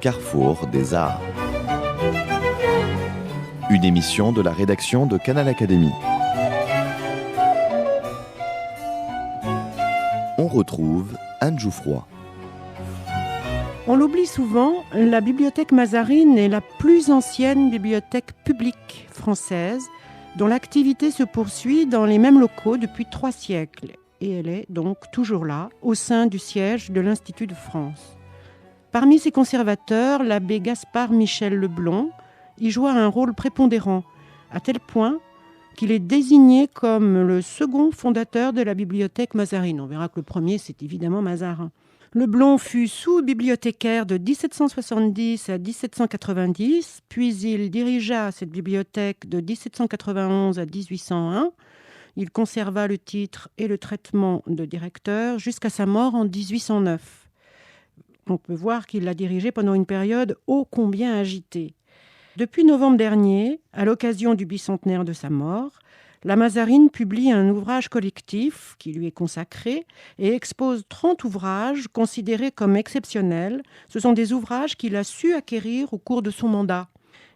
carrefour des arts. Une émission de la rédaction de Canal Académie. On retrouve Anne Jouffroy. On l'oublie souvent, la bibliothèque Mazarine est la plus ancienne bibliothèque publique française dont l'activité se poursuit dans les mêmes locaux depuis 3 siècles. Et elle est donc toujours là, au sein du siège de l'Institut de France. Parmi ses conservateurs, l'abbé Gaspard Michel Leblond y joua un rôle prépondérant, à tel point qu'il est désigné comme le second fondateur de la bibliothèque Mazarine. On verra que le premier, c'est évidemment Mazarin. Leblond fut sous-bibliothécaire de 1770 à 1790, puis il dirigea cette bibliothèque de 1791 à 1801. Il conserva le titre et le traitement de directeur jusqu'à sa mort en 1809. On peut voir qu'il l'a dirigée pendant une période ô combien agitée. Depuis novembre dernier, à l'occasion du bicentenaire de sa mort, la Mazarine publie un ouvrage collectif qui lui est consacré et expose 30 ouvrages considérés comme exceptionnels. Ce sont des ouvrages qu'il a su acquérir au cours de son mandat.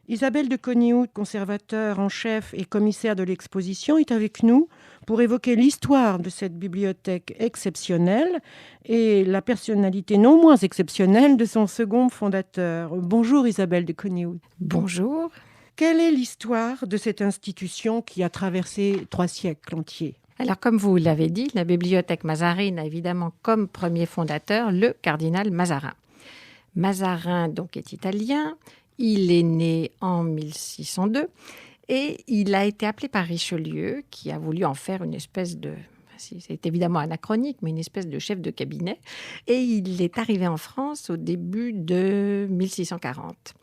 Isabelle de Cognioux, conservateur en chef et commissaire de l'exposition, est avec nous pour évoquer l'histoire de cette bibliothèque exceptionnelle et la personnalité non moins exceptionnelle de son second fondateur. Bonjour Isabelle de Cognioux. Bonjour. Quelle est l'histoire de cette institution qui a traversé 3 siècles entiers ? Alors, comme vous l'avez dit, la bibliothèque Mazarine a évidemment comme premier fondateur le cardinal Mazarin. Mazarin, donc, est italien. Il est né en 1602 et il a été appelé par Richelieu, qui a voulu en faire une espèce de... C'est évidemment anachronique, mais une espèce de chef de cabinet. Et il est arrivé en France au début de 1640.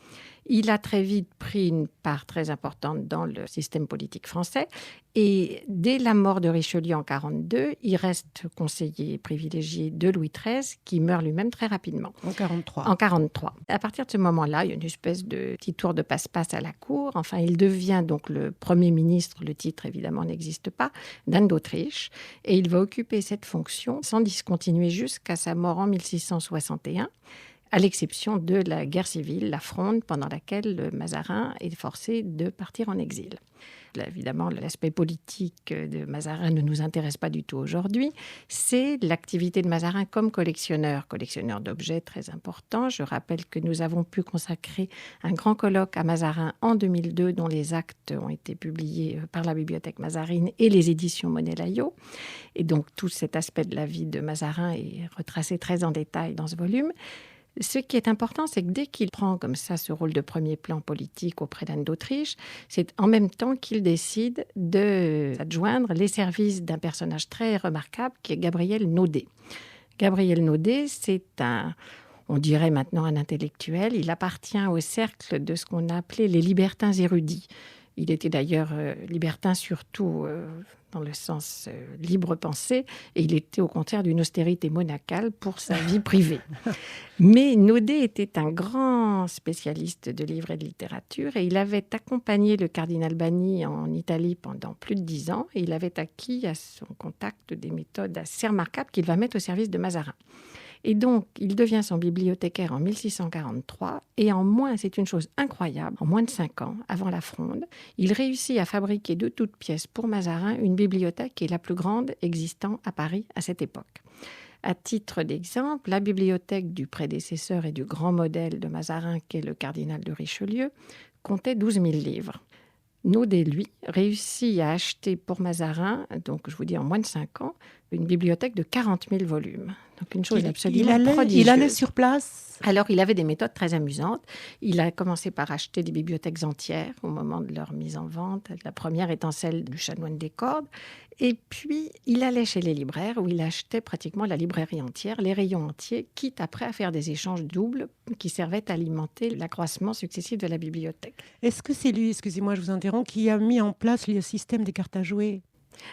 Il a très vite pris une part très importante dans le système politique français. Et dès la mort de Richelieu en 1942, il reste conseiller privilégié de Louis XIII, qui meurt lui-même très rapidement. En 1943. En 1943. À partir de ce moment-là, il y a une espèce de petit tour de passe-passe à la cour. Enfin, il devient donc le Premier ministre, le titre évidemment n'existe pas, d'Anne d'Autriche. Et il va occuper cette fonction sans discontinuer jusqu'à sa mort en 1661. À l'exception de la guerre civile, la Fronde, pendant laquelle Mazarin est forcé de partir en exil. Là, évidemment, l'aspect politique de Mazarin ne nous intéresse pas du tout aujourd'hui. C'est l'activité de Mazarin comme collectionneur d'objets très important. Je rappelle que nous avons pu consacrer un grand colloque à Mazarin en 2002, dont les actes ont été publiés par la bibliothèque Mazarine et les éditions Monet-Laillot. Et donc, tout cet aspect de la vie de Mazarin est retracé très en détail dans ce volume. Ce qui est important, c'est que dès qu'il prend comme ça ce rôle de premier plan politique auprès d'Anne d'Autriche, c'est en même temps qu'il décide de s'adjoindre les services d'un personnage très remarquable qui est Gabriel Naudet. Gabriel Naudet, c'est on dirait maintenant un intellectuel. Il appartient au cercle de ce qu'on a appelé les libertins érudits. Il était d'ailleurs libertin surtout dans le sens libre-pensée, et il était au contraire d'une austérité monacale pour sa vie privée. Mais Naudet était un grand spécialiste de livres et de littérature, et il avait accompagné le cardinal Banni en Italie pendant plus de 10 ans, et il avait acquis à son contact des méthodes assez remarquables qu'il va mettre au service de Mazarin. Et donc, il devient son bibliothécaire en 1643 et c'est une chose incroyable, en moins de 5 ans, avant la Fronde, il réussit à fabriquer de toutes pièces pour Mazarin une bibliothèque qui est la plus grande existant à Paris à cette époque. À titre d'exemple, la bibliothèque du prédécesseur et du grand modèle de Mazarin, qui est le cardinal de Richelieu, comptait 12 000 livres. Naudet, lui, réussit à acheter pour Mazarin, donc je vous dis en moins de 5 ans, une bibliothèque de 40 000 volumes. Donc une chose absolument prodigieuse. Il allait sur place ? Alors, il avait des méthodes très amusantes. Il a commencé par acheter des bibliothèques entières au moment de leur mise en vente. La première étant celle du Chanoine des Cordes. Et puis, il allait chez les libraires où il achetait pratiquement la librairie entière, les rayons entiers, quitte après à faire des échanges doubles qui servaient à alimenter l'accroissement successif de la bibliothèque. Est-ce que c'est lui, excusez-moi, je vous interromps, qui a mis en place le système des cartes à jouer ?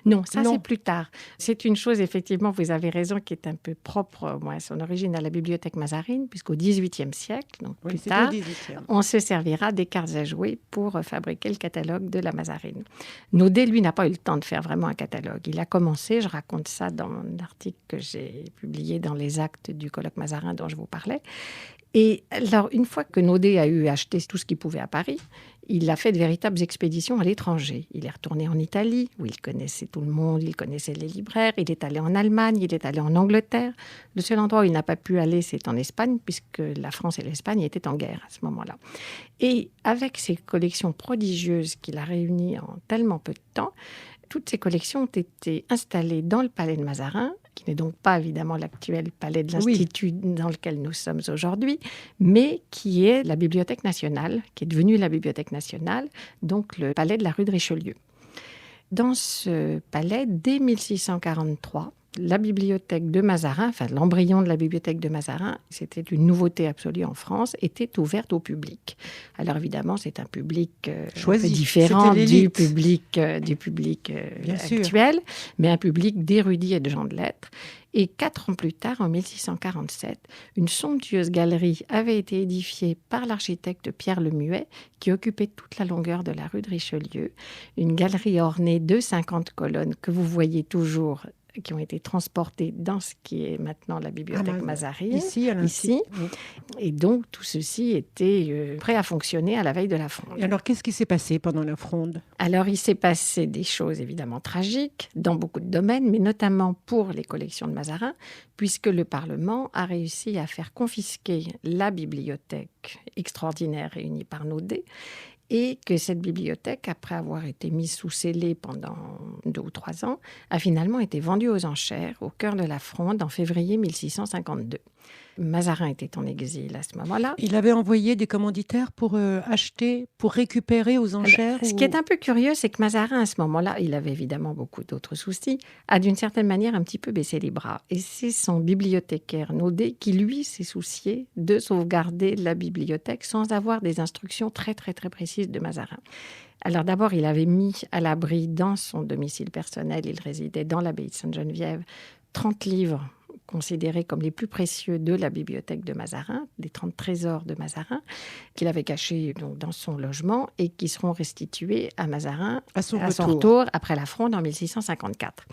Non, ça Non. c'est plus tard. C'est une chose, effectivement, vous avez raison, qui est un peu propre, à son origine, à la bibliothèque Mazarine, puisqu'au XVIIIe siècle, donc Oui, plus c'était tard, au 18e. on se servira des cartes à jouer pour fabriquer le catalogue de la Mazarine. Naudet, lui, n'a pas eu le temps de faire vraiment un catalogue. Il a commencé, je raconte ça dans un article que j'ai publié dans les actes du colloque Mazarin dont je vous parlais. Et alors, une fois que Naudet a eu acheté tout ce qu'il pouvait à Paris, il a fait de véritables expéditions à l'étranger. Il est retourné en Italie, où il connaissait tout le monde, il connaissait les libraires. Il est allé en Allemagne, il est allé en Angleterre. Le seul endroit où il n'a pas pu aller, c'est en Espagne, puisque la France et l'Espagne étaient en guerre à ce moment-là. Et avec ces collections prodigieuses qu'il a réunies en tellement peu de temps, toutes ces collections ont été installées dans le palais de Mazarin, qui n'est donc pas évidemment l'actuel palais de l'Institut dans lequel nous sommes aujourd'hui, mais qui est la Bibliothèque nationale, qui est devenue la Bibliothèque nationale, donc le palais de la rue de Richelieu. Dans ce palais, dès 1643, la bibliothèque de Mazarin, enfin l'embryon de la bibliothèque de Mazarin, c'était une nouveauté absolue en France, était ouverte au public. Alors évidemment, c'est un public Choisi. un peu différent C'était du l'élite. public Bien sûr. actuel, mais un public d'érudits et de gens de lettres. Et 4 ans plus tard, en 1647, une somptueuse galerie avait été édifiée par l'architecte Pierre Lemuet, qui occupait toute la longueur de la rue de Richelieu. Une galerie ornée de 50 colonnes que vous voyez toujours, qui ont été transportées dans ce qui est maintenant la bibliothèque Mazarine. Ici, à l'Institut. Oui. Et donc, tout ceci était prêt à fonctionner à la veille de la Fronde. Et alors, qu'est-ce qui s'est passé pendant la Fronde ? Alors, il s'est passé des choses évidemment tragiques dans beaucoup de domaines, mais notamment pour les collections de Mazarin, puisque le Parlement a réussi à faire confisquer la bibliothèque extraordinaire réunie par Naudet, et que cette bibliothèque, après avoir été mise sous scellé pendant 2 ou 3 ans, a finalement été vendue aux enchères au cœur de la Fronde en février 1652. Mazarin était en exil à ce moment-là. Il avait envoyé des commanditaires pour acheter, pour récupérer aux enchères. Ce qui est un peu curieux, c'est que Mazarin, à ce moment-là, il avait évidemment beaucoup d'autres soucis, a d'une certaine manière un petit peu baissé les bras. Et c'est son bibliothécaire Naudet qui, lui, s'est soucié de sauvegarder la bibliothèque sans avoir des instructions très, très, très précises de Mazarin. Alors d'abord, il avait mis à l'abri dans son domicile personnel, il résidait dans l'abbaye de Sainte-Geneviève, 30 livres considérés comme les plus précieux de la bibliothèque de Mazarin, les 30 trésors de Mazarin, qu'il avait cachés donc, dans son logement et qui seront restitués à Mazarin à son retour après la Fronde en 1654.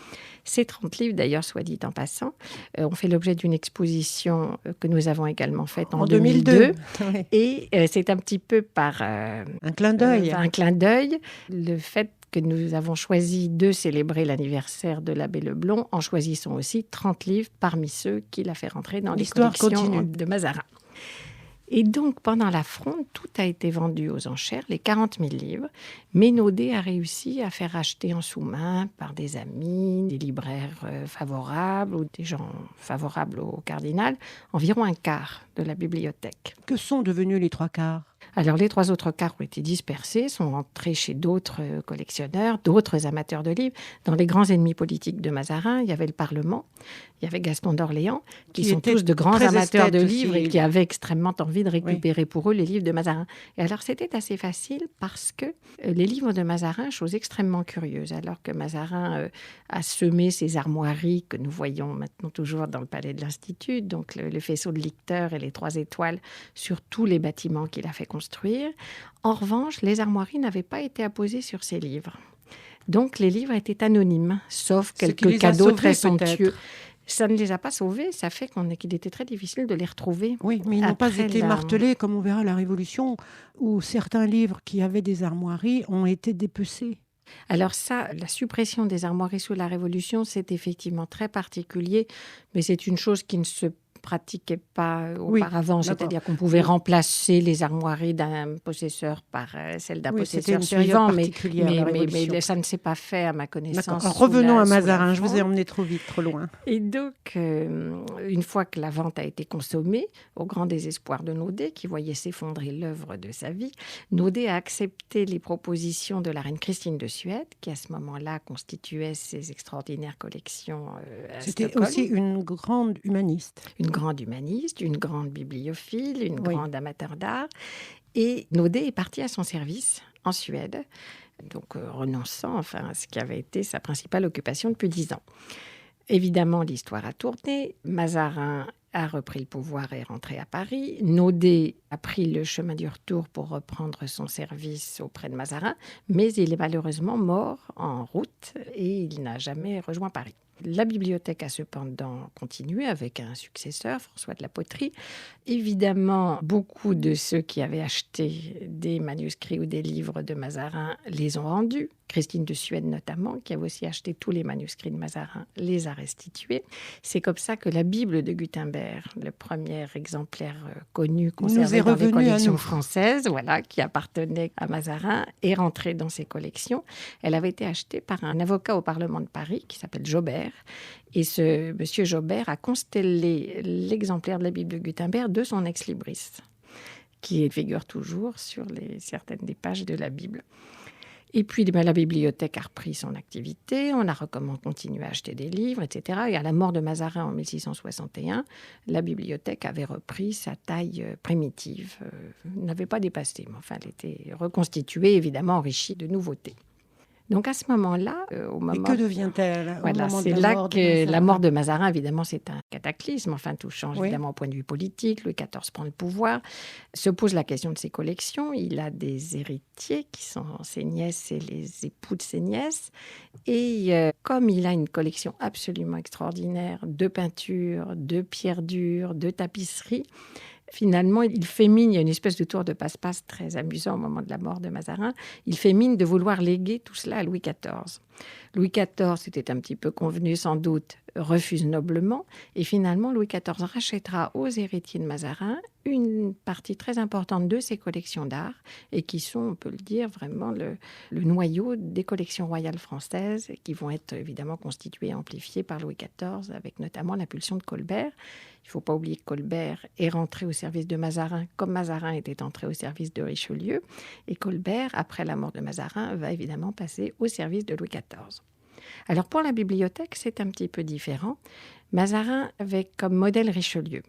Ces 30 livres, d'ailleurs, soit dit en passant, ont fait l'objet d'une exposition que nous avons également faite en 2002. Oui. Et c'est un petit peu par un clin d'œil. Le fait que nous avons choisi de célébrer l'anniversaire de l'abbé Leblond en choisissant aussi 30 livres parmi ceux qu'il a fait rentrer dans les collections de Mazarin. Et donc, pendant la Fronde, tout a été vendu aux enchères, les 40 000 livres. Mais Naudet a réussi à faire acheter en sous-main par des amis, des libraires favorables ou des gens favorables au cardinal, environ un quart de la bibliothèque. Que sont devenus les 3/4 ? Alors, les 3 autres quarts ont été dispersés, sont entrés chez d'autres collectionneurs, d'autres amateurs de livres. Dans les grands ennemis politiques de Mazarin, il y avait le Parlement, il y avait Gaston d'Orléans, qui sont tous de grands amateurs de livres et qui avaient extrêmement envie de récupérer pour eux les livres de Mazarin. Et alors, c'était assez facile parce que les livres de Mazarin, chose extrêmement curieuse, alors que Mazarin a semé ses armoiries que nous voyons maintenant toujours dans le palais de l'Institut, donc le faisceau de licteurs et les 3 étoiles sur tous les bâtiments qu'il a fait construire. En revanche, les armoiries n'avaient pas été apposées sur ces livres. Donc, les livres étaient anonymes, sauf quelques cadeaux très somptueux. Ça ne les a pas sauvés, ça fait qu'il était très difficile de les retrouver. Oui, mais ils n'ont pas été martelés, comme on verra à la Révolution, où certains livres qui avaient des armoiries ont été dépecés. Alors ça, la suppression des armoiries sous la Révolution, c'est effectivement très particulier, mais c'est une chose qui ne se pratiquait pas auparavant, c'est-à-dire qu'on pouvait remplacer les armoiries d'un possesseur par celle d'un possesseur suivant, mais ça ne s'est pas fait à ma connaissance. Revenons à Mazarin, je vous ai emmené trop vite, trop loin. Et donc, une fois que la vente a été consommée, au grand désespoir de Naudet, qui voyait s'effondrer l'œuvre de sa vie, Naudet a accepté les propositions de la reine Christine de Suède, qui à ce moment-là constituait ses extraordinaires collections à C'était Stockholm. aussi une grande humaniste. Une grande humaniste, une grande bibliophile, une grande amateur d'art. Et Naudet est parti à son service en Suède, donc renonçant à ce qui avait été sa principale occupation depuis 10 ans. Évidemment, l'histoire a tourné. Mazarin a repris le pouvoir et est rentré à Paris. Naudé a pris le chemin du retour pour reprendre son service auprès de Mazarin, mais il est malheureusement mort en route et il n'a jamais rejoint Paris. La bibliothèque a cependant continué avec un successeur, François de la Poterie. Évidemment, beaucoup de ceux qui avaient acheté des manuscrits ou des livres de Mazarin les ont rendus. Christine de Suède notamment, qui avait aussi acheté tous les manuscrits de Mazarin, les a restitués. C'est comme ça que la Bible de Gutenberg, le premier exemplaire connu conservé dans les collections françaises, qui appartenait à Mazarin, est rentrée dans ses collections. Elle avait été achetée par un avocat au Parlement de Paris qui s'appelle Jobert. Et ce monsieur Jobert a constellé l'exemplaire de la Bible de Gutenberg de son ex-libris, qui figure toujours sur certaines des pages de la Bible. Et puis, la bibliothèque a repris son activité, on a continué à acheter des livres, etc. Et à la mort de Mazarin en 1661, la bibliothèque avait repris sa taille primitive. N'avait pas dépassé, mais elle était reconstituée, évidemment enrichie de nouveautés. Donc à ce moment-là, Et que devient-elle c'est là que la mort de Mazarin, évidemment, c'est un cataclysme. Tout change évidemment au point de vue politique. Louis XIV prend le pouvoir, se pose la question de ses collections. Il a des héritiers qui sont ses nièces et les époux de ses nièces. Et comme il a une collection absolument extraordinaire de peintures, de pierres dures, de tapisseries, finalement, il fait mine, il y a une espèce de tour de passe-passe très amusant au moment de la mort de Mazarin, il fait mine de vouloir léguer tout cela à Louis XIV. Louis XIV, c'était un petit peu convenu sans doute, refuse noblement. Et finalement, Louis XIV rachètera aux héritiers de Mazarin une partie très importante de ses collections d'art et qui sont, on peut le dire, vraiment le noyau des collections royales françaises qui vont être évidemment constituées et amplifiées par Louis XIV avec notamment l'impulsion de Colbert. Il ne faut pas oublier que Colbert est rentré au service de Mazarin comme Mazarin était entré au service de Richelieu. Et Colbert, après la mort de Mazarin, va évidemment passer au service de Louis XIV. Alors pour la bibliothèque, c'est un petit peu différent. Mazarin avait comme modèle Richelieu.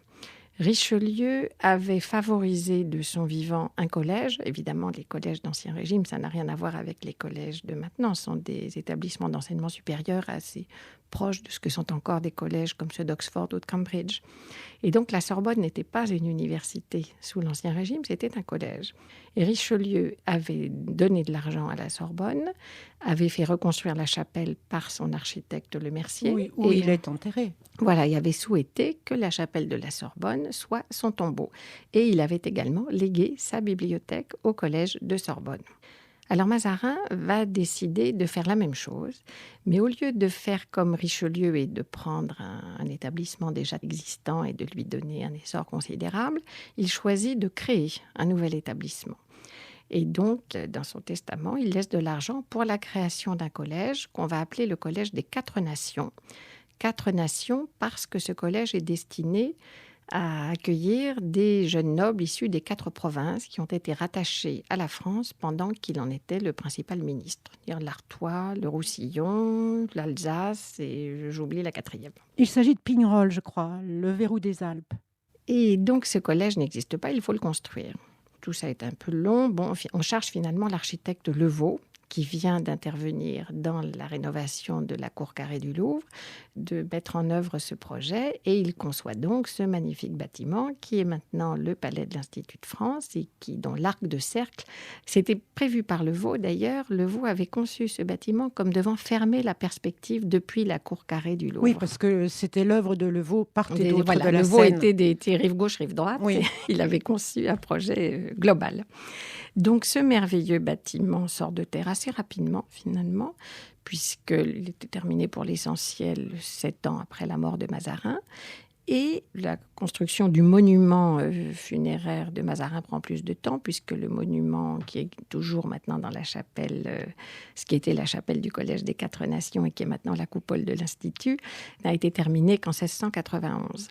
Richelieu avait favorisé de son vivant un collège. Évidemment, les collèges d'Ancien Régime, ça n'a rien à voir avec les collèges de maintenant. Ce sont des établissements d'enseignement supérieur assez proches de ce que sont encore des collèges comme ceux d'Oxford ou de Cambridge. Et donc, la Sorbonne n'était pas une université sous l'Ancien Régime, c'était un collège. Et Richelieu avait donné de l'argent à la Sorbonne, avait fait reconstruire la chapelle par son architecte Le Mercier. Oui, où il est enterré. Voilà, il avait souhaité que la chapelle de la Sorbonne soit son tombeau. Et il avait également légué sa bibliothèque au collège de Sorbonne. Alors Mazarin va décider de faire la même chose, mais au lieu de faire comme Richelieu et de prendre un établissement déjà existant et de lui donner un essor considérable, il choisit de créer un nouvel établissement. Et donc, dans son testament, il laisse de l'argent pour la création d'un collège qu'on va appeler le collège des 4 nations. 4 nations parce que ce collège est destiné à accueillir des jeunes nobles issus des 4 provinces qui ont été rattachés à la France pendant qu'il en était le principal ministre. C'est-à-dire l'Artois, le Roussillon, l'Alsace et j'oublie la 4e. Il s'agit de Pignerol, je crois, le verrou des Alpes. Et donc ce collège n'existe pas, il faut le construire. Tout ça est un peu long. On charge finalement l'architecte Levaux, qui vient d'intervenir dans la rénovation de la cour carrée du Louvre, de mettre en œuvre ce projet. Et il conçoit donc ce magnifique bâtiment qui est maintenant le palais de l'Institut de France et dont l'arc de cercle, c'était prévu par Levaux d'ailleurs. Levaux avait conçu ce bâtiment comme devant fermer la perspective depuis la cour carrée du Louvre. Oui, parce que c'était l'œuvre de Levaux, part et d'autre de la Levaux Seine. était rive gauche, rive droite. Oui. Il avait conçu un projet global. Donc ce merveilleux bâtiment sort de terre assez rapidement finalement, puisqu'il était terminé pour l'essentiel 7 ans après la mort de Mazarin. Et la construction du monument funéraire de Mazarin prend plus de temps, puisque le monument qui est toujours maintenant dans la chapelle, ce qui était la chapelle du Collège des 4 Nations et qui est maintenant la coupole de l'Institut, n'a été terminé qu'en 1691.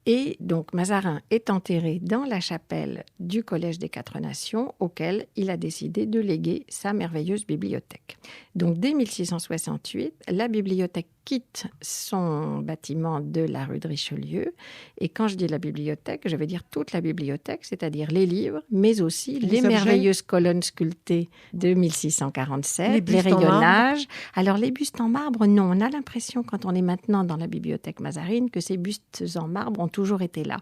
Et donc Mazarin est enterré dans la chapelle du Collège des 4 Nations, auquel il a décidé de léguer sa merveilleuse bibliothèque. Donc dès 1668, la bibliothèque quitte son bâtiment de la rue de Richelieu. Et quand je dis la bibliothèque, je veux dire toute la bibliothèque, c'est-à-dire les livres, mais aussi les objets. merveilleuses colonnes sculptées de 1647, les bustes en marbre. rayonnages. Alors les bustes en marbre, non, on a l'impression quand on est maintenant dans la bibliothèque Mazarine que ces bustes en marbre ont toujours été là.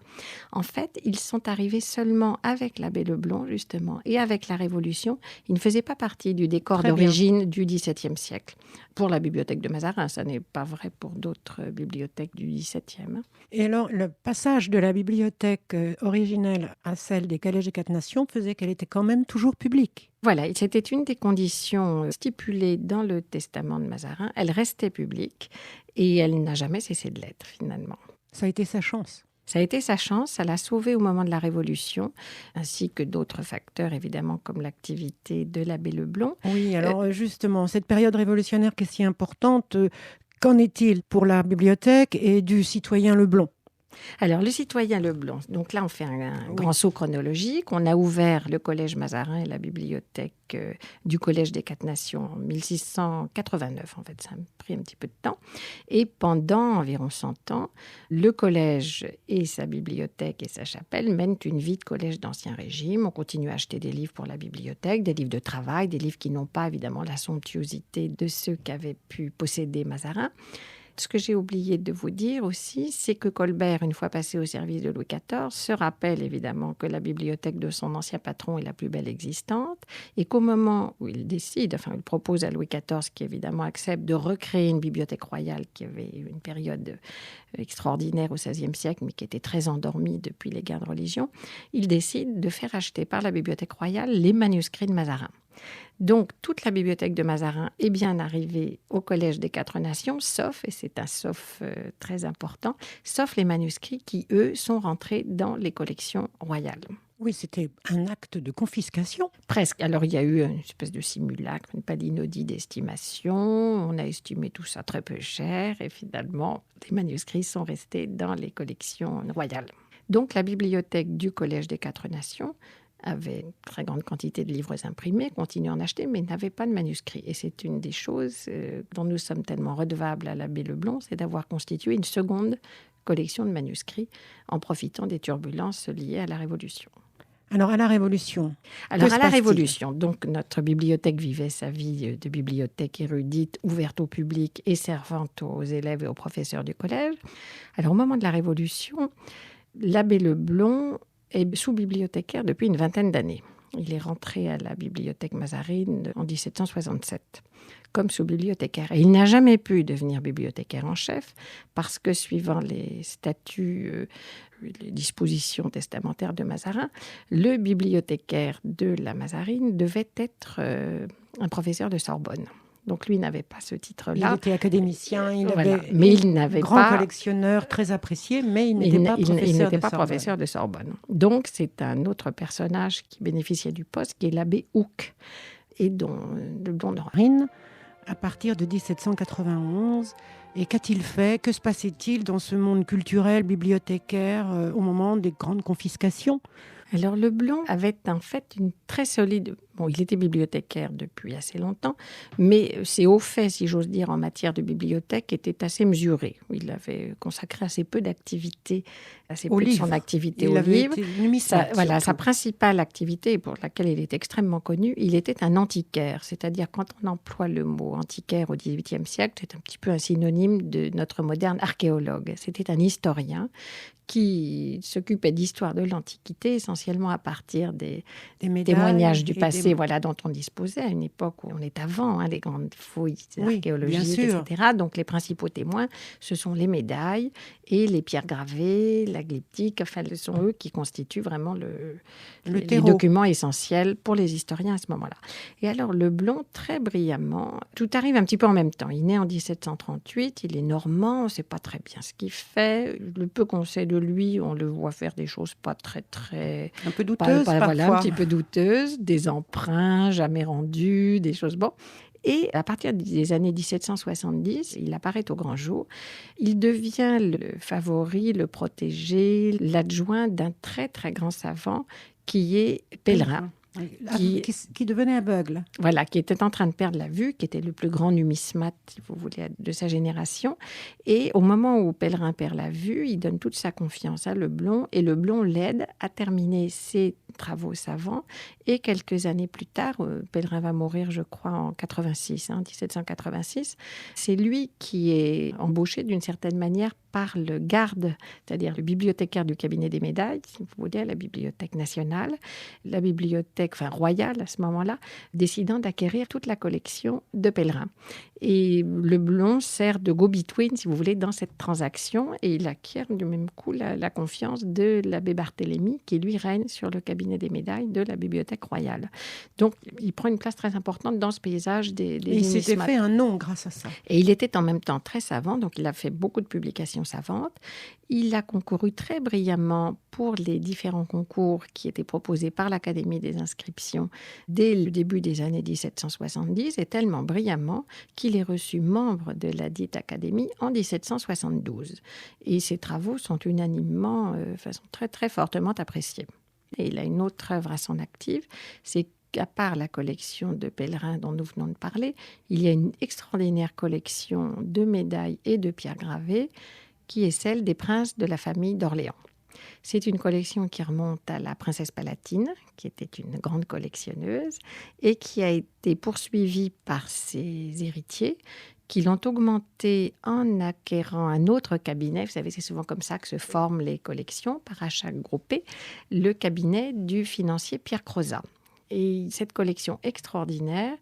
En fait, ils sont arrivés seulement avec l'abbé Leblond, justement, et avec la Révolution. Ils ne faisaient pas partie du décor Très d'origine du XVIIe siècle. Pour la bibliothèque de Mazarin, ça n'est pas vrai pour d'autres bibliothèques du XVIIe. Et alors, le passage de la bibliothèque originelle à celle des Collèges des Quatre Nations faisait qu'elle était quand même toujours publique. Voilà, c'était une des conditions stipulées dans le testament de Mazarin. Elle restait publique et elle n'a jamais cessé de l'être, finalement. Ça a été sa chance. Ça a été sa chance, ça l'a sauvée au moment de la Révolution, ainsi que d'autres facteurs, évidemment, comme l'activité de l'abbé Leblond. Oui, alors justement, cette période révolutionnaire qui est si importante, qu'en est-il pour la bibliothèque et du citoyen Leblond ? Alors, le citoyen Leblond, donc là, on fait un grand saut chronologique. On a ouvert le collège Mazarin et la bibliothèque du Collège des Quatre Nations en 1689. En fait, ça a pris un petit peu de temps. Et pendant environ 100 ans, le collège et sa bibliothèque et sa chapelle mènent une vie de collège d'Ancien Régime. On continue à acheter des livres pour la bibliothèque, des livres de travail, des livres qui n'ont pas, évidemment, la somptuosité de ceux qu'avait pu posséder Mazarin. Ce que j'ai oublié de vous dire aussi, c'est que Colbert, une fois passé au service de Louis XIV, se rappelle évidemment que la bibliothèque de son ancien patron est la plus belle existante et qu'au moment où il décide, il propose à Louis XIV, qui évidemment accepte de recréer une bibliothèque royale qui avait une période extraordinaire au XVIe siècle, mais qui était très endormie depuis les guerres de religion, il décide de faire acheter par la bibliothèque royale les manuscrits de Mazarin. Donc, toute la bibliothèque de Mazarin est bien arrivée au Collège des Quatre Nations, sauf, et c'est un sauf très important, sauf les manuscrits qui, eux, sont rentrés dans les collections royales. Oui, c'était un acte de confiscation. Presque. Alors, il y a eu une espèce de simulacre, une palinodie d'estimation. On a estimé tout ça très peu cher et finalement, les manuscrits sont restés dans les collections royales. Donc, la bibliothèque du Collège des Quatre Nations avait une très grande quantité de livres imprimés, continue à en acheter, mais n'avait pas de manuscrits. Et c'est une des choses dont nous sommes tellement redevables à l'abbé Leblond, c'est d'avoir constitué une seconde collection de manuscrits en profitant des turbulences liées à la Révolution. Alors, à la Révolution. Alors, à la Révolution, donc notre bibliothèque vivait sa vie de bibliothèque érudite, ouverte au public et servante aux élèves et aux professeurs du collège. Alors, au moment de la Révolution, l'abbé Leblond est sous-bibliothécaire depuis une vingtaine d'années. Il est rentré à la bibliothèque Mazarine en 1767 comme sous-bibliothécaire. Et il n'a jamais pu devenir bibliothécaire en chef parce que, suivant les statuts, les dispositions testamentaires de Mazarin, le bibliothécaire de la Mazarine devait être un professeur de Sorbonne. Donc, lui n'avait pas ce titre-là. Il était académicien, mais il n'avait grand collectionneur très apprécié, mais il n'était pas professeur de Sorbonne. Donc, c'est un autre personnage qui bénéficiait du poste, qui est l'abbé Houck, et dont Marine, à partir de 1791. Et qu'a-t-il fait ? Que se passait-il dans ce monde culturel, bibliothécaire, au moment des grandes confiscations ? Alors, Leblond avait en fait une très solide... Bon, il était bibliothécaire depuis assez longtemps, mais ses hauts faits, si j'ose dire, en matière de bibliothèque étaient assez mesurés. Il avait consacré assez peu d'activité, assez peu de son activité au livre. Sa principale activité, pour laquelle il est extrêmement connu, il était un antiquaire. C'est-à-dire, quand on emploie le mot antiquaire au XVIIIe siècle, c'est un petit peu un synonyme de notre moderne archéologue. C'était un historien qui s'occupait d'histoire de l'Antiquité, essentiellement à partir des témoignages du passé, dont on disposait à une époque où on est avant les grandes fouilles archéologiques, etc. Donc, les principaux témoins, ce sont les médailles et les pierres gravées, la glyptique. Enfin, ce sont eux qui constituent vraiment les documents essentiels pour les historiens à ce moment-là. Et alors, Leblond, très brillamment, tout arrive un petit peu en même temps. Il naît en 1738, il est normand, on ne sait pas très bien ce qu'il fait. Le peu qu'on sait de lui, on le voit faire des choses pas très... Un peu douteuses, parfois. Un petit peu douteuses, des emprunts jamais rendus, des choses... Bon. Et à partir des années 1770, il apparaît au grand jour. Il devient le favori, le protégé, l'adjoint d'un très, très grand savant qui est Pellerin. Qui devenait aveugle. Voilà, qui était en train de perdre la vue, qui était le plus grand numismate, si vous voulez, de sa génération. Et au moment où Pellerin perd la vue, il donne toute sa confiance à Leblond, et Leblond l'aide à terminer ses travaux savants. Et quelques années plus tard, Pellerin va mourir, je crois, en 1786. C'est lui qui est embauché d'une certaine manière par le garde, c'est-à-dire le bibliothécaire du cabinet des médailles, si vous voulez, à la Bibliothèque nationale, la bibliothèque royale à ce moment-là, décidant d'acquérir toute la collection de Pellerin. Et Leblond sert de go-between, si vous voulez, dans cette transaction, et il acquiert du même coup la confiance de l'abbé Barthélemy, qui lui règne sur le cabinet des médailles de la Bibliothèque royale. Donc, il prend une place très importante dans ce paysage des Et il s'était fait un nom grâce à ça. Et il était en même temps très savant, donc il a fait beaucoup de publications savantes. Il a concouru très brillamment pour les différents concours qui étaient proposés par l'Académie des inscriptions dès le début des années 1770, et tellement brillamment qu'il est reçu membre de la dite Académie en 1772. Et ses travaux sont unanimement, sont très, très fortement appréciés. Et il a une autre œuvre à son actif, c'est qu'à part la collection de Pellerin dont nous venons de parler, il y a une extraordinaire collection de médailles et de pierres gravées qui est celle des princes de la famille d'Orléans. C'est une collection qui remonte à la princesse Palatine, qui était une grande collectionneuse, et qui a été poursuivie par ses héritiers, qui l'ont augmentée en acquérant un autre cabinet. Vous savez, c'est souvent comme ça que se forment les collections, par achat groupé, le cabinet du financier Pierre Crozat. Et cette collection extraordinaire,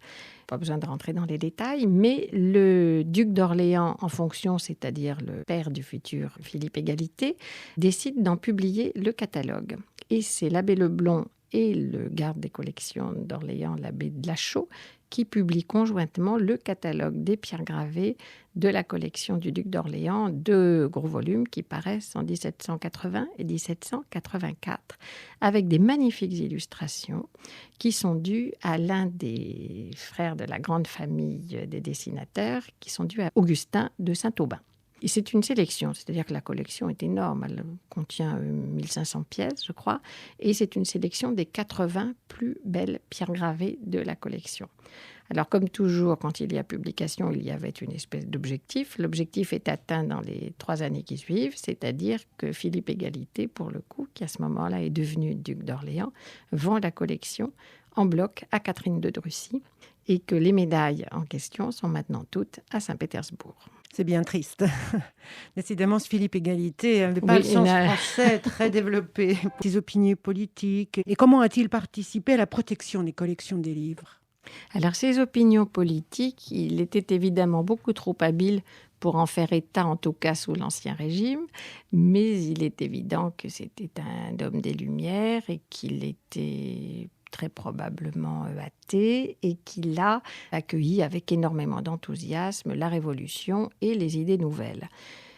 pas besoin de rentrer dans les détails, mais le duc d'Orléans en fonction, c'est-à-dire le père du futur Philippe Égalité, décide d'en publier le catalogue. Et c'est l'abbé Leblond et le garde des collections d'Orléans, l'abbé de Lachaud, qui publient conjointement le catalogue des pierres gravées de la collection du duc d'Orléans, 2 gros volumes qui paraissent en 1780 et 1784, avec des magnifiques illustrations qui sont dues à l'un des frères de la grande famille des dessinateurs, qui sont dues à Augustin de Saint-Aubin. Et c'est une sélection, c'est-à-dire que la collection est énorme, elle contient 1500 pièces, je crois, et c'est une sélection des 80 plus belles pierres gravées de la collection. Alors, comme toujours, quand il y a publication, il y avait une espèce d'objectif. L'objectif est atteint dans les 3 années qui suivent, c'est-à-dire que Philippe Égalité, pour le coup, qui à ce moment-là est devenu duc d'Orléans, vend la collection en bloc à Catherine de Drussy, et que les médailles en question sont maintenant toutes à Saint-Pétersbourg. C'est bien triste. Décidément, ce Philippe Égalité n'avait pas le sens français très développé pour ses opinions politiques. Et comment a-t-il participé à la protection des collections des livres ? Alors, ses opinions politiques, il était évidemment beaucoup trop habile pour en faire état, en tout cas sous l'Ancien Régime, mais il est évident que c'était un homme des Lumières et qu'il était très probablement athée et qu'il a accueilli avec énormément d'enthousiasme la Révolution et les idées nouvelles.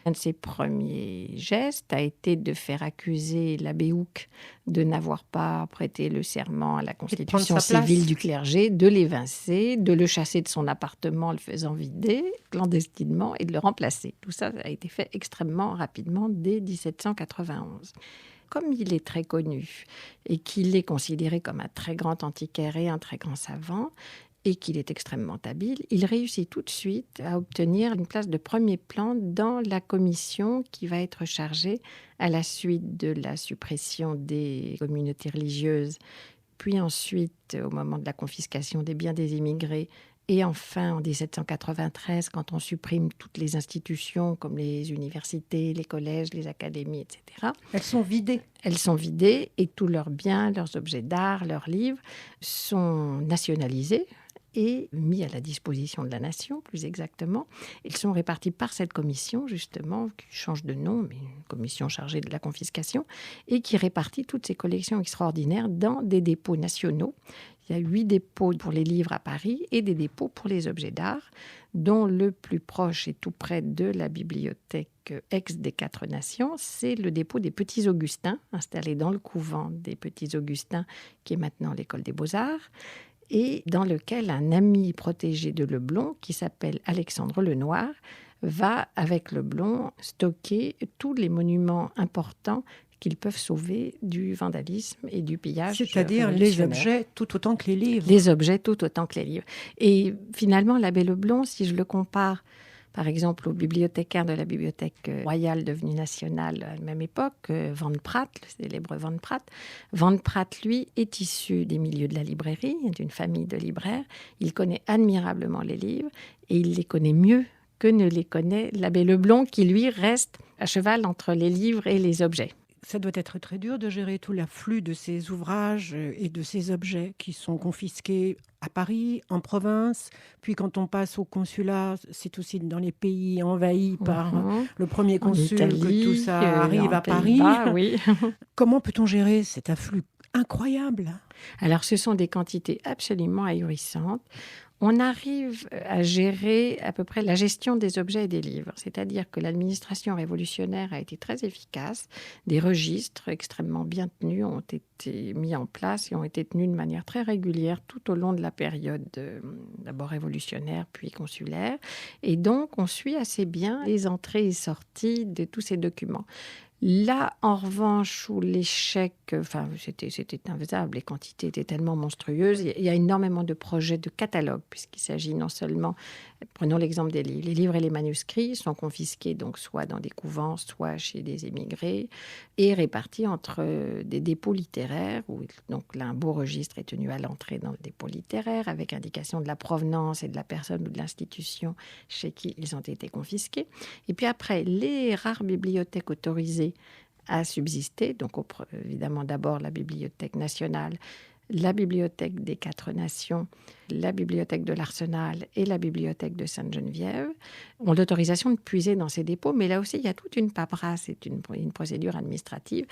Un de ses premiers gestes a été de faire accuser l'abbé Houck de n'avoir pas prêté le serment à la constitution civile du clergé, de l'évincer, de le chasser de son appartement, le faisant vider clandestinement et de le remplacer. Tout ça a été fait extrêmement rapidement dès 1791. Comme il est très connu et qu'il est considéré comme un très grand antiquaire et un très grand savant, et qu'il est extrêmement habile, il réussit tout de suite à obtenir une place de premier plan dans la commission qui va être chargée, à la suite de la suppression des communautés religieuses, puis ensuite, au moment de la confiscation des biens des immigrés, et enfin, en 1793, quand on supprime toutes les institutions comme les universités, les collèges, les académies, etc. Elles sont vidées. Elles sont vidées et tous leurs biens, leurs objets d'art, leurs livres sont nationalisés et mis à la disposition de la nation, plus exactement. Ils sont répartis par cette commission, justement, qui change de nom, mais une commission chargée de la confiscation, et qui répartit toutes ces collections extraordinaires dans des dépôts nationaux. Il y a 8 dépôts pour les livres à Paris et des dépôts pour les objets d'art, dont le plus proche et tout près de la bibliothèque ex des 4 Nations, c'est le dépôt des Petits Augustins, installé dans le couvent des Petits Augustins, qui est maintenant l'école des Beaux-Arts, et dans lequel un ami protégé de Leblond, qui s'appelle Alexandre Lenoir, va, avec Leblond, stocker tous les monuments importants qu'ils peuvent sauver du vandalisme et du pillage. C'est-à-dire les objets tout autant que les livres. Les objets tout autant que les livres. Et finalement, l'abbé Leblond, si je le compare par exemple au bibliothécaire de la Bibliothèque royale devenue nationale à la même époque, Van Pratt, le célèbre Van Pratt. Van Pratt, lui, est issu des milieux de la librairie, d'une famille de libraires. Il connaît admirablement les livres et il les connaît mieux que ne les connaît l'abbé Leblond, qui, lui, reste à cheval entre les livres et les objets. Ça doit être très dur de gérer tout l'afflux de ces ouvrages et de ces objets qui sont confisqués à Paris, en province. Puis quand on passe au consulat, c'est aussi dans les pays envahis par le premier consul que tout ça arrive à Paris. Oui. Comment peut-on gérer cet afflux incroyable ? Alors, ce sont des quantités absolument ahurissantes. On arrive à gérer à peu près la gestion des objets et des livres. C'est-à-dire que l'administration révolutionnaire a été très efficace. Des registres extrêmement bien tenus ont été mis en place et ont été tenus de manière très régulière tout au long de la période d'abord révolutionnaire puis consulaire. Et donc, on suit assez bien les entrées et sorties de tous ces documents. Là, en revanche, où l'échec, c'était infaisable, les quantités étaient tellement monstrueuses. Il y a énormément de projets de catalogue, puisqu'il s'agit non seulement, prenons l'exemple des livres, les livres et les manuscrits sont confisqués donc soit dans des couvents, soit chez des émigrés, et répartis entre des dépôts littéraires, où donc là, un beau registre est tenu à l'entrée dans le dépôt littéraire, avec indication de la provenance et de la personne ou de l'institution chez qui ils ont été confisqués. Et puis après, les rares bibliothèques autorisées à subsister, donc évidemment d'abord la Bibliothèque nationale, la Bibliothèque des Quatre Nations, la Bibliothèque de l'Arsenal et la Bibliothèque de Sainte-Geneviève ont l'autorisation de puiser dans ces dépôts, mais là aussi il y a toute une paperasse, c'est une procédure administrative.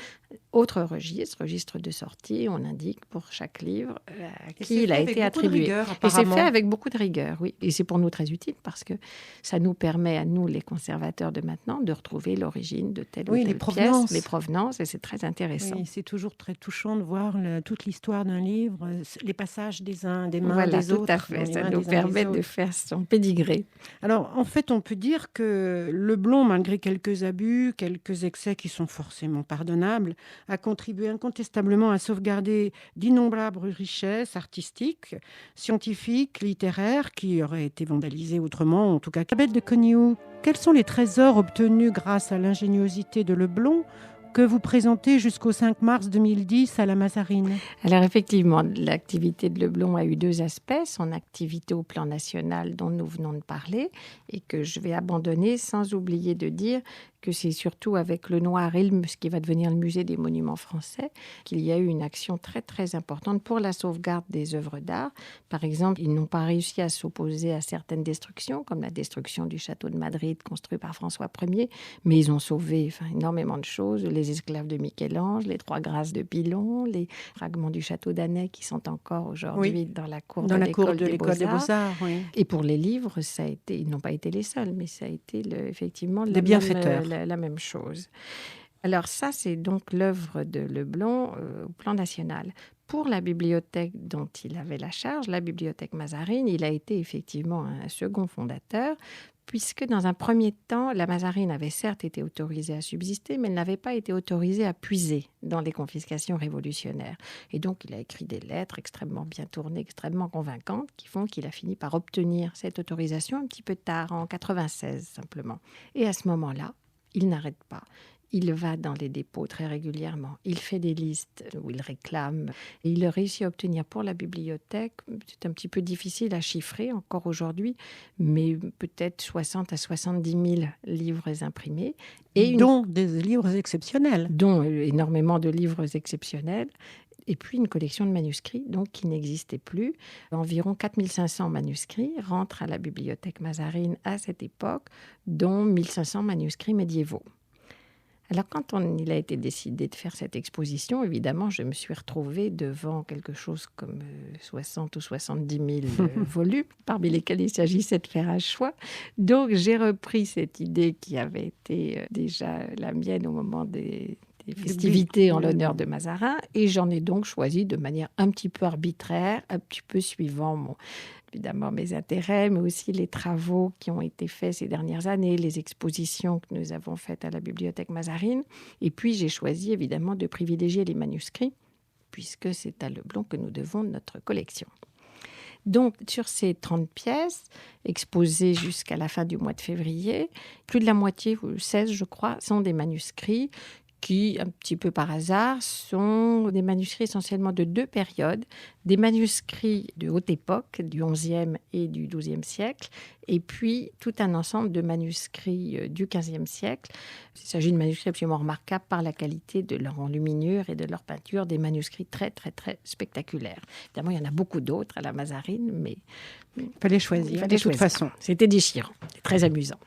Autre registre de sortie, on indique pour chaque livre à qui il a été attribué. Et c'est fait avec beaucoup de rigueur, oui. Et c'est pour nous très utile parce que ça nous permet, à nous les conservateurs de maintenant, de retrouver l'origine de telle ou telle pièce, les provenances, et c'est très intéressant. Oui, c'est toujours très touchant de voir toute l'histoire d'un livre, les passages des uns, des mains voilà, des autres. Tout à fait, ça nous permet de faire son pédigré. Alors, en fait, on peut dire que Leblond, malgré quelques abus, quelques excès qui sont forcément pardonnables, a contribué incontestablement à sauvegarder d'innombrables richesses artistiques, scientifiques, littéraires, qui auraient été vandalisées autrement, en tout cas. Isabelle de Cogniou, quels sont les trésors obtenus grâce à l'ingéniosité de Leblond que vous présentez jusqu'au 5 mars 2010 à la Mazarine? Alors effectivement, l'activité de Leblond a eu deux aspects. Son activité au plan national dont nous venons de parler et que je vais abandonner sans oublier de dire que c'est surtout avec le Noir et ce qui va devenir le musée des monuments français qu'il y a eu une action très très importante pour la sauvegarde des œuvres d'art. Par exemple, ils n'ont pas réussi à s'opposer à certaines destructions, comme la destruction du château de Madrid construit par François Ier, mais ils ont sauvé énormément de choses, les esclaves de Michel-Ange, les trois grâces de Pilon, les fragments du château d'Annet qui sont encore aujourd'hui dans la cour de l'école des Beaux-Arts. Oui. Et pour les livres, ça a été, ils n'ont pas été les seuls, mais ça a été effectivement des bienfaiteurs. La même chose. Alors ça, c'est donc l'œuvre de Leblond au plan national. Pour la bibliothèque dont il avait la charge, la bibliothèque Mazarine, il a été effectivement un second fondateur, puisque dans un premier temps, la Mazarine avait certes été autorisée à subsister, mais elle n'avait pas été autorisée à puiser dans les confiscations révolutionnaires. Et donc, il a écrit des lettres extrêmement bien tournées, extrêmement convaincantes, qui font qu'il a fini par obtenir cette autorisation un petit peu tard, en 96 simplement. Et à ce moment-là, il n'arrête pas. Il va dans les dépôts très régulièrement. Il fait des listes où il réclame. Et il a réussi à obtenir pour la bibliothèque, c'est un petit peu difficile à chiffrer encore aujourd'hui, mais peut-être 60 à 70 000 livres imprimés. Dont des livres exceptionnels. Dont énormément de livres exceptionnels. Et puis une collection de manuscrits donc, qui n'existait plus. Environ 4500 manuscrits rentrent à la bibliothèque Mazarine à cette époque, dont 1500 manuscrits médiévaux. Alors, quand il a été décidé de faire cette exposition, évidemment, je me suis retrouvée devant quelque chose comme 60 ou 70 000 volumes, parmi lesquels il s'agissait de faire un choix. Donc, j'ai repris cette idée qui avait été déjà la mienne au moment des des festivités en l'honneur de Mazarin. Et j'en ai donc choisi de manière un petit peu arbitraire, un petit peu suivant évidemment mes intérêts, mais aussi les travaux qui ont été faits ces dernières années, les expositions que nous avons faites à la Bibliothèque Mazarine. Et puis, j'ai choisi évidemment de privilégier les manuscrits, puisque c'est à Leblon que nous devons notre collection. Donc, sur ces 30 pièces, exposées jusqu'à la fin du mois de février, plus de la moitié, 16 je crois, sont des manuscrits qui, un petit peu par hasard, sont des manuscrits essentiellement de 2 périodes, des manuscrits de haute époque, du XIe et du XIIe siècle, et puis tout un ensemble de manuscrits du XVe siècle. Il s'agit de manuscrits absolument remarquables par la qualité de leur enluminure et de leur peinture, des manuscrits très, très, très spectaculaires. Évidemment, il y en a beaucoup d'autres à la Mazarine, mais il fallait choisir, de toute façon. C'était déchirant, très amusant.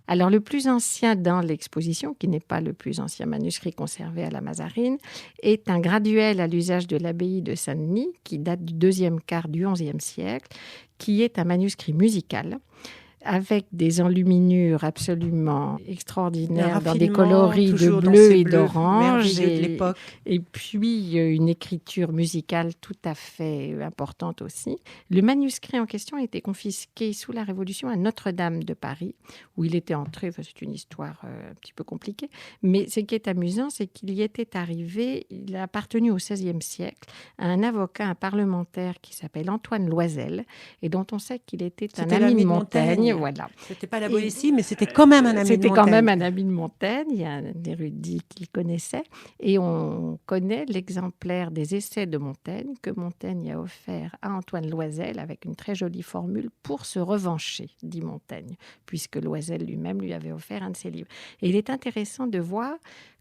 Alors, le plus ancien dans l'exposition, qui n'est pas le plus ancien manuscrit conservé à la Mazarine, est un graduel à l'usage de l'abbaye de Saint-Denis, qui date du deuxième quart du XIe siècle, qui est un manuscrit musical, avec des enluminures absolument extraordinaires, dans des coloris de bleu et d'orange, et puis une écriture musicale tout à fait importante aussi. Le manuscrit en question a été confisqué sous la Révolution à Notre-Dame de Paris, où il était entré. Enfin, c'est une histoire un petit peu compliquée, mais ce qui est amusant, c'est qu'il y était arrivé, il a appartenu au XVIe siècle, à un avocat, un parlementaire qui s'appelle Antoine Loisel, et dont on sait qu'il était un ami de Montaigne. Voilà. C'était pas la Boétie, mais c'était quand même un ami de Montaigne. C'était quand même un ami de Montaigne, il y a un érudit qu'il connaissait. Et on connaît l'exemplaire des essais de Montaigne que Montaigne a offert à Antoine Loisel avec une très jolie formule pour se revancher, dit Montaigne, puisque Loisel lui-même lui avait offert un de ses livres. Et il est intéressant de voir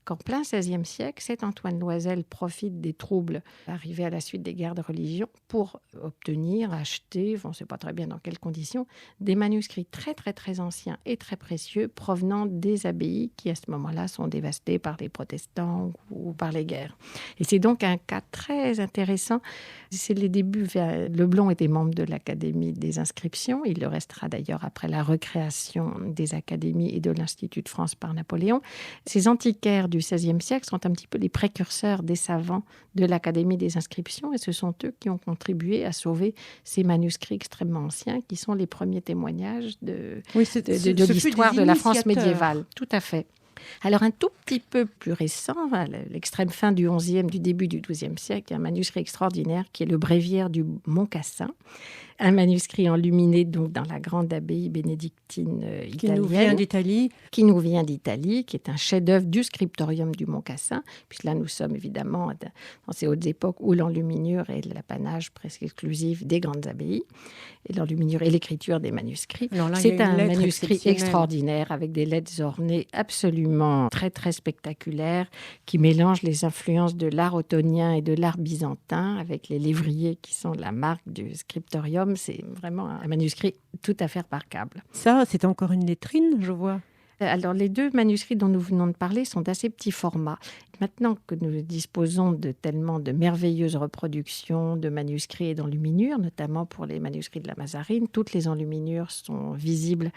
qu'en plein XVIe siècle, cet Antoine Loisel profite des troubles arrivés à la suite des guerres de religion pour obtenir, acheter, on ne sait pas très bien dans quelles conditions, des manuscrits très très très anciens et très précieux provenant des abbayes qui à ce moment-là sont dévastées par les protestants ou par les guerres. Et c'est donc un cas très intéressant. C'est les débuts. Leblon était membre de l'Académie des inscriptions. Il le restera d'ailleurs après la recréation des académies et de l'Institut de France par Napoléon. Ces antiquaires du XVIe siècle sont un petit peu les précurseurs des savants de l'Académie des inscriptions, et ce sont eux qui ont contribué à sauver ces manuscrits extrêmement anciens qui sont les premiers témoignages de l'histoire de la France médiévale. Tout à fait. Alors, un tout petit peu plus récent, à l'extrême fin du XIe, du début du XIIe siècle, il y a un manuscrit extraordinaire qui est le Bréviaire du Mont-Cassin, un manuscrit enluminé donc dans la grande abbaye bénédictine italienne. Qui nous vient d'Italie, qui est un chef-d'œuvre du scriptorium du Mont-Cassin. Puis là, nous sommes évidemment dans ces hautes époques où l'enluminure est l'apanage presque exclusif des grandes abbayes, et l'enluminure et l'écriture des manuscrits. Là, c'est un manuscrit extraordinaire avec des lettres ornées absolument très très spectaculaires qui mélangent les influences de l'art ottonien et de l'art byzantin avec les lévriers qui sont la marque du scriptorium. C'est vraiment un manuscrit tout à fait remarquable. Ça, c'est encore une lettrine, je vois. Alors, les 2 manuscrits dont nous venons de parler sont d'assez petits formats. Maintenant que nous disposons de tellement de merveilleuses reproductions de manuscrits et d'enluminures, notamment pour les manuscrits de la Mazarine, toutes les enluminures sont visibles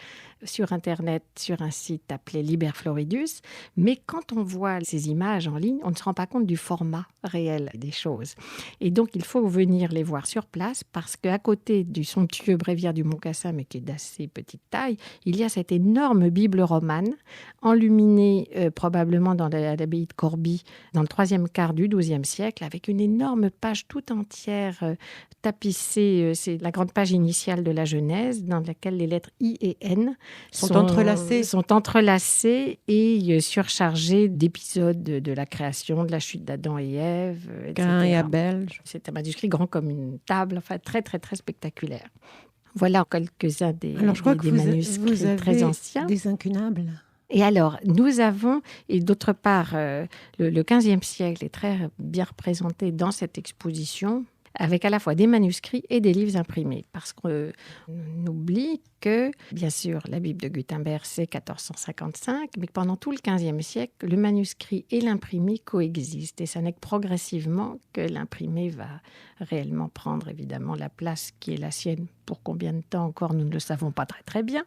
sur Internet, sur un site appelé Liber Floridus. Mais quand on voit ces images en ligne, on ne se rend pas compte du format réel des choses. Et donc, il faut venir les voir sur place parce qu'à côté du somptueux Bréviaire du Mont-Cassin, mais qui est d'assez petite taille, il y a cette énorme Bible romane, enluminée probablement dans l'abbaye de Corbie, dans le 3e quart du XIIe siècle, avec une énorme page tout entière tapissée. C'est la grande page initiale de la Genèse, dans laquelle les lettres I et N sont entrelacées et surchargées d'épisodes de la création, de la chute d'Adam et Ève, etc. Caïn et Abel. C'est un manuscrit grand comme une table, enfin très très très spectaculaire. Voilà quelques-uns des manuscrits très anciens. Des incunables. Et alors, nous avons, et d'autre part, le XVe siècle est très bien représenté dans cette exposition, avec à la fois des manuscrits et des livres imprimés. Parce qu'on oublie que, bien sûr, la Bible de Gutenberg, c'est 1455, mais que pendant tout le XVe siècle, le manuscrit et l'imprimé coexistent. Et ça n'est que progressivement que l'imprimé va réellement prendre, évidemment, la place qui est la sienne. Pour combien de temps encore, nous ne le savons pas très très bien.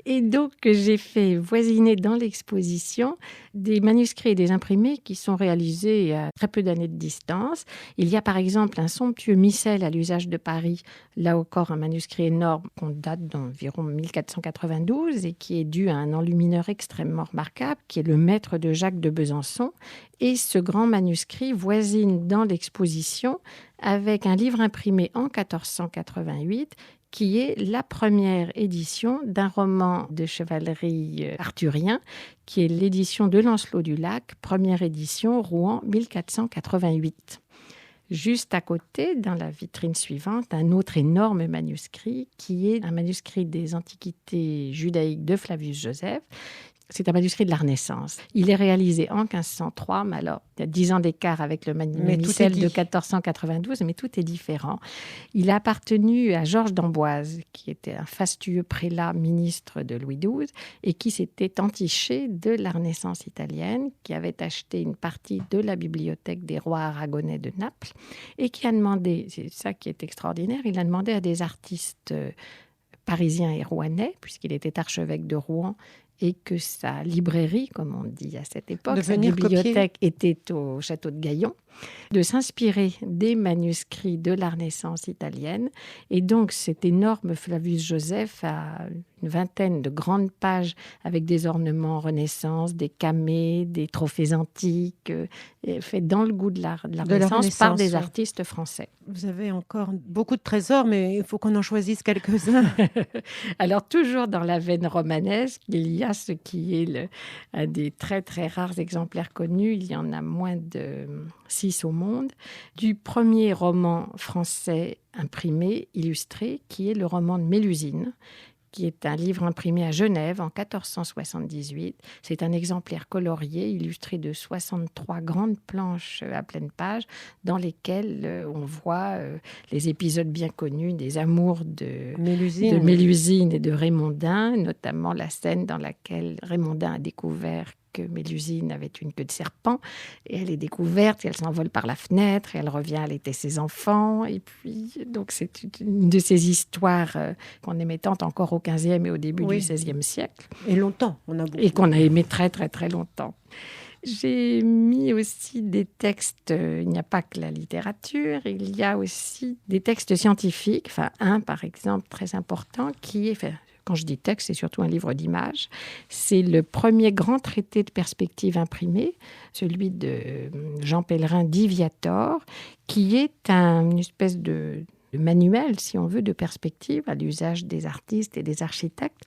Et donc, j'ai fait voisiner dans l'exposition des manuscrits et des imprimés qui sont réalisés à très peu d'années de distance. Il y a par exemple un somptueux missel à l'usage de Paris, là encore un manuscrit énorme qu'on date d'environ 1492 et qui est dû à un enlumineur extrêmement remarquable, qui est le Maître de Jacques de Besançon. Et ce grand manuscrit voisine dans l'exposition avec un livre imprimé en 1488 qui est la première édition d'un roman de chevalerie arthurien, qui est l'édition de Lancelot du Lac, première édition, Rouen, 1488. Juste à côté, dans la vitrine suivante, un autre énorme manuscrit, qui est un manuscrit des Antiquités judaïques de Flavius Joseph. C'est un manuscrit de la Renaissance. Il est réalisé en 1503, mais alors il y a 10 ans d'écart avec le missel de 1492, mais tout est différent. Il a appartenu à Georges d'Amboise, qui était un fastueux prélat ministre de Louis XII et qui s'était entiché de la Renaissance italienne, qui avait acheté une partie de la bibliothèque des rois aragonais de Naples et qui a demandé, c'est ça qui est extraordinaire, il a demandé à des artistes parisiens et rouennais, puisqu'il était archevêque de Rouen, et que sa librairie, comme on dit à cette époque, sa bibliothèque était au château de Gaillon, de s'inspirer des manuscrits de la Renaissance italienne. Et donc, cet énorme Flavius Joseph a une vingtaine de grandes pages avec des ornements Renaissance, des camées, des trophées antiques, faits dans le goût de la Renaissance par des artistes français. Vous avez encore beaucoup de trésors, mais il faut qu'on en choisisse quelques-uns. Alors, toujours dans la veine romanesque, il y a ce qui est un des très, très rares exemplaires connus. Il y en a moins de 6 au monde, du premier roman français imprimé, illustré, qui est le roman de Mélusine, qui est un livre imprimé à Genève en 1478. C'est un exemplaire colorié, illustré de 63 grandes planches à pleine page, dans lesquelles on voit les épisodes bien connus des amours de Mélusine et de Raymondin, notamment la scène dans laquelle Raymondin a découvert que Mélusine avait une queue de serpent, et elle est découverte, et elle s'envole par la fenêtre, et elle revient allaiter ses enfants. Et puis, donc, c'est une de ces histoires qu'on aimait tant encore au XVe et au début du XVIe siècle. Et longtemps, on a beaucoup. Et qu'on a aimé très, très, très longtemps. J'ai mis aussi des textes, il n'y a pas que la littérature, il y a aussi des textes scientifiques, enfin un par exemple très important qui est... Quand je dis texte, c'est surtout un livre d'images. C'est le premier grand traité de perspective imprimé, celui de Jean Pellerin d'Iviator, qui est une espèce de manuel, si on veut, de perspective à l'usage des artistes et des architectes.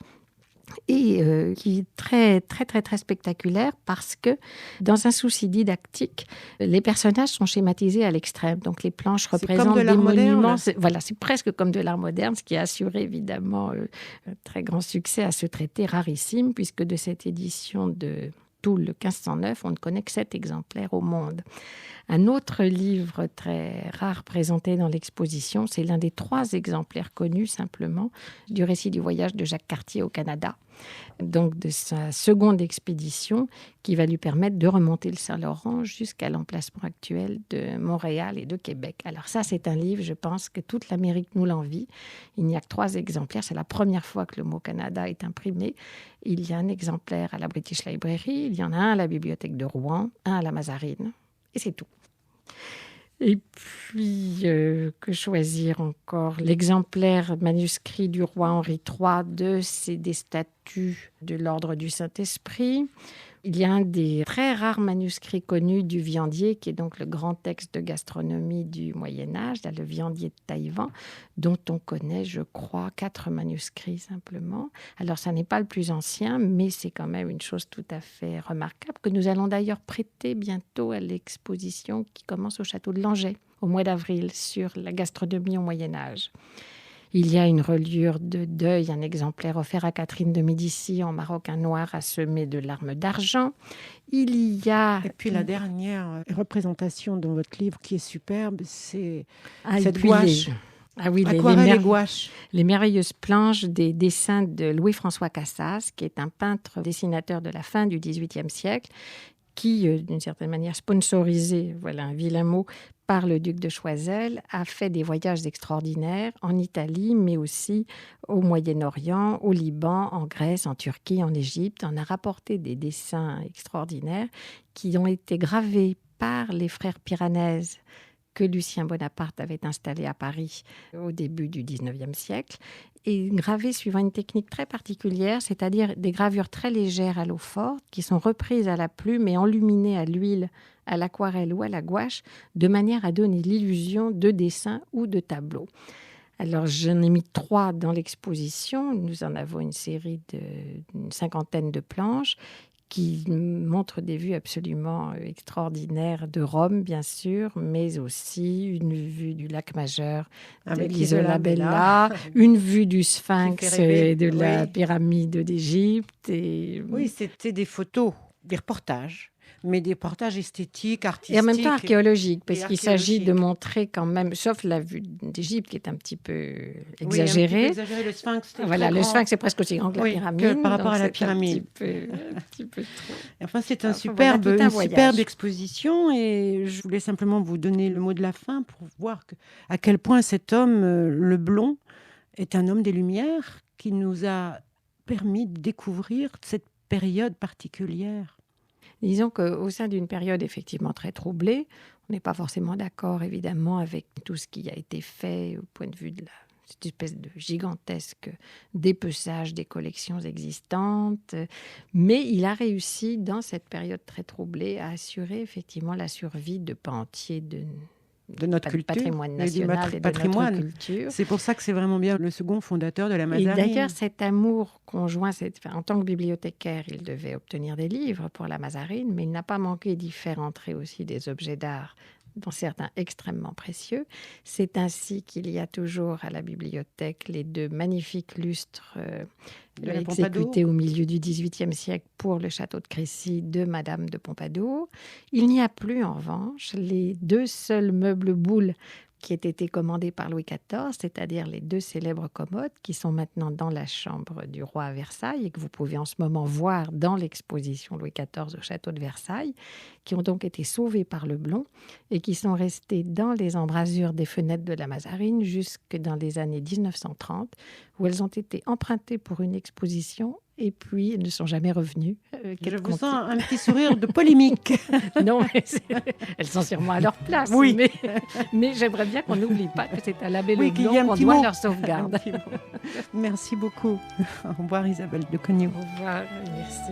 Et qui est très, très, très, très spectaculaire parce que, dans un souci didactique, les personnages sont schématisés à l'extrême. Donc, les planches représentent des monuments. C'est presque comme de l'art moderne, ce qui a assuré, évidemment, un très grand succès à ce traité rarissime, puisque de cette édition de Toul, le 1509, on ne connaît que 7 exemplaires au monde. Un autre livre très rare présenté dans l'exposition, c'est l'un des 3 exemplaires connus simplement du récit du voyage de Jacques Cartier au Canada, donc de sa seconde expédition qui va lui permettre de remonter le Saint-Laurent jusqu'à l'emplacement actuel de Montréal et de Québec. Alors ça, c'est un livre, je pense que toute l'Amérique nous l'envie. Il n'y a que 3 exemplaires, c'est la première fois que le mot Canada est imprimé. Il y a un exemplaire à la British Library, il y en a un à la bibliothèque de Rouen, un à la Mazarine, et c'est tout. Et puis, que choisir encore? L'exemplaire manuscrit du roi Henri III c'est des statuts de l'ordre du Saint-Esprit. Il y a un des très rares manuscrits connus du Viandier, qui est donc le grand texte de gastronomie du Moyen-Âge, le Viandier de Taïwan, dont on connaît, je crois, 4 manuscrits simplement. Alors, ça n'est pas le plus ancien, mais c'est quand même une chose tout à fait remarquable, que nous allons d'ailleurs prêter bientôt à l'exposition qui commence au château de Langeais, au mois d'avril, sur la gastronomie au Moyen-Âge. Il y a une reliure de deuil, un exemplaire offert à Catherine de Médicis en maroquin noir à semer de larmes d'argent. Il y a... Et puis la dernière représentation dans votre livre qui est superbe, c'est Ah, cette et puis gouache. Aquarelle et gouache. Les merveilleuses planches des dessins de Louis-François Cassas, qui est un peintre dessinateur de la fin du XVIIIe siècle, qui, d'une certaine manière sponsorisé, voilà un vilain mot, par le duc de Choiseul, a fait des voyages extraordinaires en Italie, mais aussi au Moyen-Orient, au Liban, en Grèce, en Turquie, en Égypte. On a rapporté des dessins extraordinaires qui ont été gravés par les frères Piranèse que Lucien Bonaparte avait installés à Paris au début du XIXe siècle, et gravés suivant une technique très particulière, c'est-à-dire des gravures très légères à l'eau forte qui sont reprises à la plume et enluminées à l'huile, à l'aquarelle ou à la gouache, de manière à donner l'illusion de dessin ou de tableau. Alors, j'en ai mis 3 dans l'exposition. Nous en avons une série d'une cinquantaine de planches qui montrent des vues absolument extraordinaires de Rome, bien sûr, mais aussi une vue du lac Majeur, Avec l'Isola Bella, une vue du Sphinx et de la Oui. pyramide d'Égypte. Et... Oui, c'était des photos, des reportages, mais des reportages esthétiques, artistiques. Et en même temps archéologiques, parce qu'il s'agit de archéologiques. montrer quand même, sauf la vue d'Égypte qui est un petit peu Oui, exagérée. un petit peu exagéré. Le Sphinx, c'était Voilà, très le grand. Sphinx est presque aussi grand que la Oui, pyramide. par rapport donc à la c'est pyramide. Un petit peu trop. Enfin, c'est Enfin, voilà, tout un une voyage. superbe exposition et je voulais simplement vous donner le mot de la fin pour voir à quel point cet homme, le blond, est un homme des Lumières qui nous a permis de découvrir cette période particulière. Disons qu'au sein d'une période effectivement très troublée, on n'est pas forcément d'accord évidemment avec tout ce qui a été fait au point de vue de cette espèce de gigantesque dépeçage des collections existantes, mais il a réussi dans cette période très troublée à assurer effectivement la survie de pans entiers de notre culture, patrimoine national et de notre culture. C'est pour ça que c'est vraiment bien le second fondateur de la Mazarine. Et d'ailleurs, cet amour conjoint, en tant que bibliothécaire, il devait obtenir des livres pour la Mazarine, mais il n'a pas manqué d'y faire entrer aussi des objets d'art, dont certains extrêmement précieux. C'est ainsi qu'il y a toujours à la bibliothèque les 2 magnifiques lustres exécutés au milieu du XVIIIe siècle pour le château de Crécy de Madame de Pompadour. Il n'y a plus, en revanche, les 2 seuls meubles boules qui aient été commandés par Louis XIV, c'est-à-dire les 2 célèbres commodes qui sont maintenant dans la chambre du roi à Versailles et que vous pouvez en ce moment voir dans l'exposition Louis XIV au château de Versailles, qui ont donc été sauvés par le blond et qui sont restés dans les embrasures des fenêtres de la Mazarine jusque dans les années 1930, où elles ont été empruntées pour une exposition et puis elles ne sont jamais revenues. Je vous sens un petit sourire de polémique. Non, mais elles sont sûrement à leur place. Oui. Mais j'aimerais bien qu'on n'oublie pas que c'est à l'abbé qu'il y Leblanc a un qu'on petit doit mot. leur sauvegarde. Merci beaucoup. Au revoir Isabelle de Cognaud. Au revoir, merci.